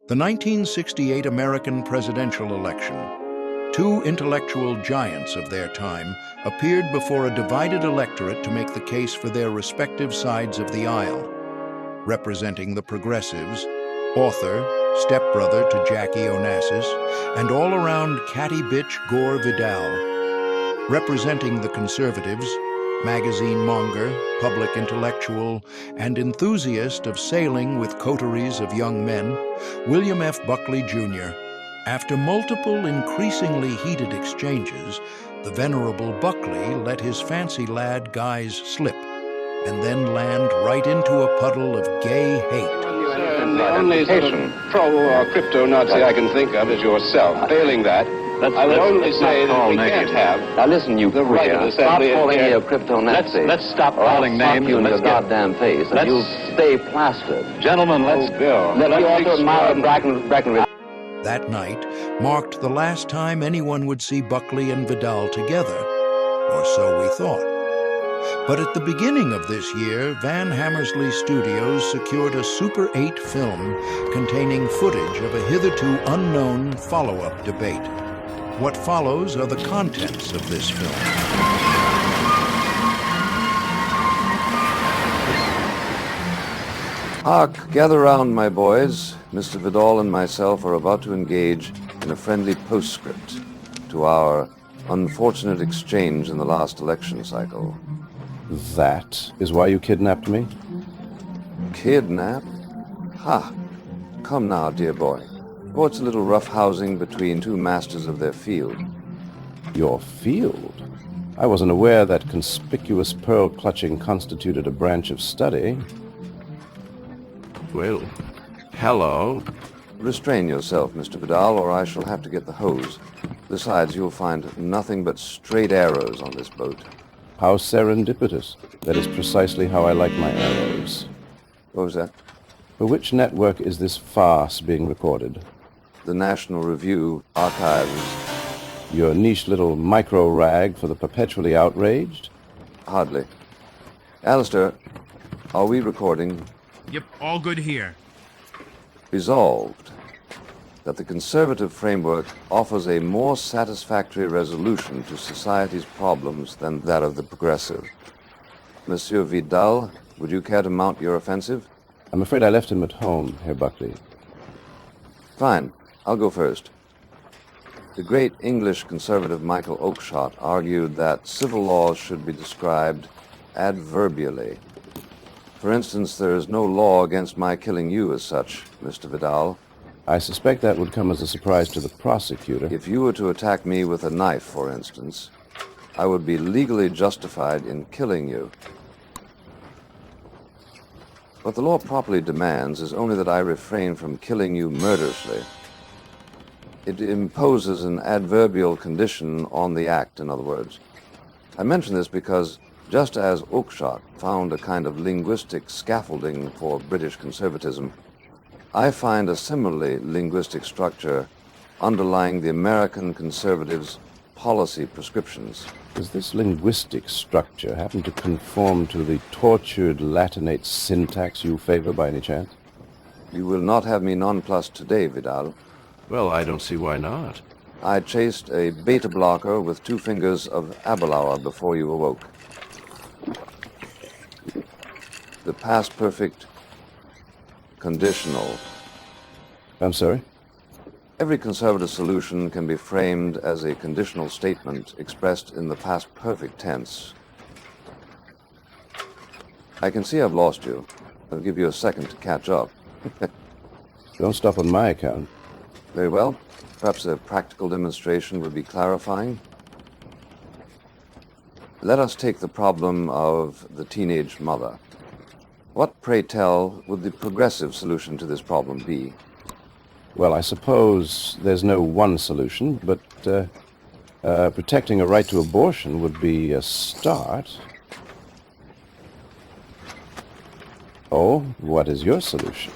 The 1968 American presidential election. Two intellectual giants of their time appeared before a divided electorate to make the case for their respective sides of the aisle. Representing the progressives, author, stepbrother to Jackie Onassis, and all-around catty bitch Gore Vidal. Representing the conservatives, magazine monger, public intellectual, and enthusiast of sailing with coteries of young men, William F. Buckley Jr. After multiple increasingly heated exchanges, the venerable Buckley let his fancy lad guise slip, and then land right into a puddle of gay hate. The only sort of pro or crypto-Nazi I can think of is yourself. Failing that, I would only say that we can't have. Now listen, you the right of stop assembly calling me a crypto-Nazi. Let's stop calling names you in and your let's get... goddamn face, and you'll stay plastered. Gentlemen, let's... Bill. Let me also admire Breckenridge. That night marked the last time anyone would see Buckley and Vidal together, or so we thought. But at the beginning of this year, Van Hammersley Studios secured a Super 8 film containing footage of a hitherto unknown follow-up debate. What follows are the contents of this film. Hark, gather round, my boys. Mr. Vidal and myself are about to engage in a friendly postscript to our unfortunate exchange in the last election cycle. That is why you kidnapped me? Kidnap? Ha! Come now, dear boy. Oh, it's a little rough housing between two masters of their field. Your field? I wasn't aware that conspicuous pearl-clutching constituted a branch of study. Well, hello. Restrain yourself, Mr. Vidal, or I shall have to get the hose. Besides, you'll find nothing but straight arrows on this boat. How serendipitous. That is precisely how I like my arrows. What was that? For which network is this farce being recorded? The National Review Archives. Your niche little micro-rag for the perpetually outraged? Hardly. Alistair, are we recording? Yep, all good here. Resolved that the conservative framework offers a more satisfactory resolution to society's problems than that of the progressive. Monsieur Vidal, would you care to mount your offensive? I'm afraid I left him at home, Herr Buckley. Fine. I'll go first. The great English conservative Michael Oakeshott argued that civil laws should be described adverbially. For instance, there is no law against my killing you as such, Mr. Vidal. I suspect that would come as a surprise to the prosecutor. If you were to attack me with a knife, for instance, I would be legally justified in killing you. What the law properly demands is only that I refrain from killing you murderously. It imposes an adverbial condition on the act, in other words. I mention this because just as Oakeshott found a kind of linguistic scaffolding for British conservatism, I find a similarly linguistic structure underlying the American conservatives' policy prescriptions. Does this linguistic structure happen to conform to the tortured Latinate syntax you favor by any chance? You will not have me nonplussed today, Vidal. Well, I don't see why not. I chased a beta blocker with 2 fingers of Abelauer before you awoke. The past perfect conditional. I'm sorry? Every conservative solution can be framed as a conditional statement expressed in the past perfect tense. I can see I've lost you. I'll give you a second to catch up. Don't stop on my account. Very well. Perhaps a practical demonstration would be clarifying. Let us take the problem of the teenage mother. What, pray tell, would the progressive solution to this problem be? Well, I suppose there's no one solution, but protecting a right to abortion would be a start. Oh, what is your solution?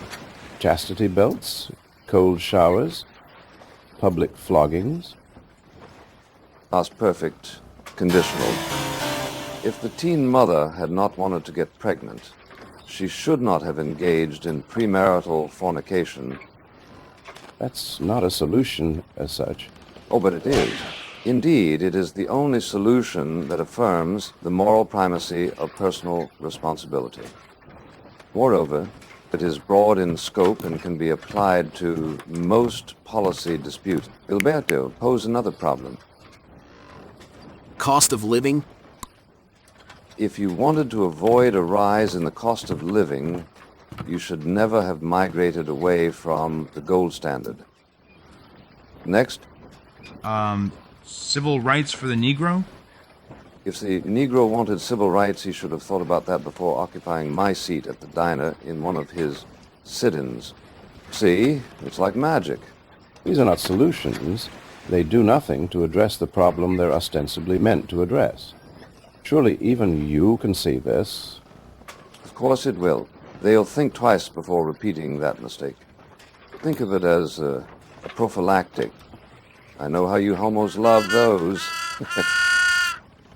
Chastity belts? Cold showers? Public floggings? Past perfect conditional. If the teen mother had not wanted to get pregnant, she should not have engaged in premarital fornication That's not a solution as such. Oh, but it is. Indeed, it is the only solution that affirms the moral primacy of personal responsibility. Moreover, it is broad in scope and can be applied to most policy disputes. Gilberto posed another problem. Cost of living? If you wanted to avoid a rise in the cost of living, you should never have migrated away from the gold standard. Next. Civil rights for the Negro? If the Negro wanted civil rights, he should have thought about that before occupying my seat at the diner in one of his sit-ins. See, it's like magic. These are not solutions. They do nothing to address the problem they're ostensibly meant to address. Surely even you can see this. Of course it will. They'll think twice before repeating that mistake. Think of it as a prophylactic. I know how you homos love those.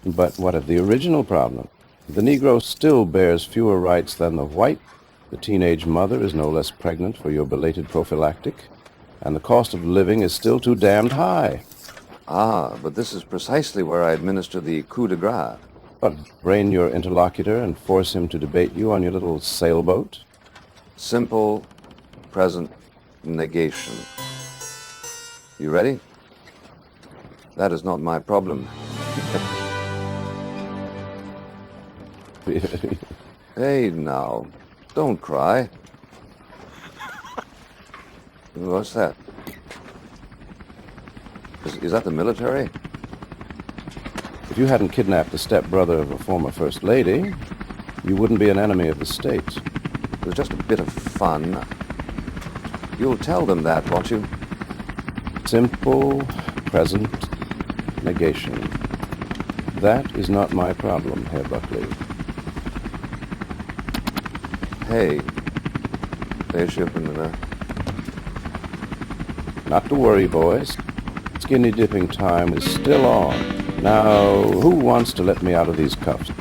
But what of the original problem? The Negro still bears fewer rights than the white. The teenage mother is no less pregnant for your belated prophylactic. And the cost of living is still too damned high. Ah, but this is precisely where I administer the coup de grace. But brain your interlocutor and force him to debate you on your little sailboat? Simple, present negation. You ready? That is not my problem. Hey, now. Don't cry. What's that? Is that the military? If you hadn't kidnapped the stepbrother of a former First Lady, you wouldn't be an enemy of the state. It was just a bit of fun. You'll tell them that, won't you? Simple, present negation. That is not my problem, Herr Buckley. Hey. Spaceship. Not to worry, boys. Skinny dipping time is still on. Now, who wants to let me out of these cuffs?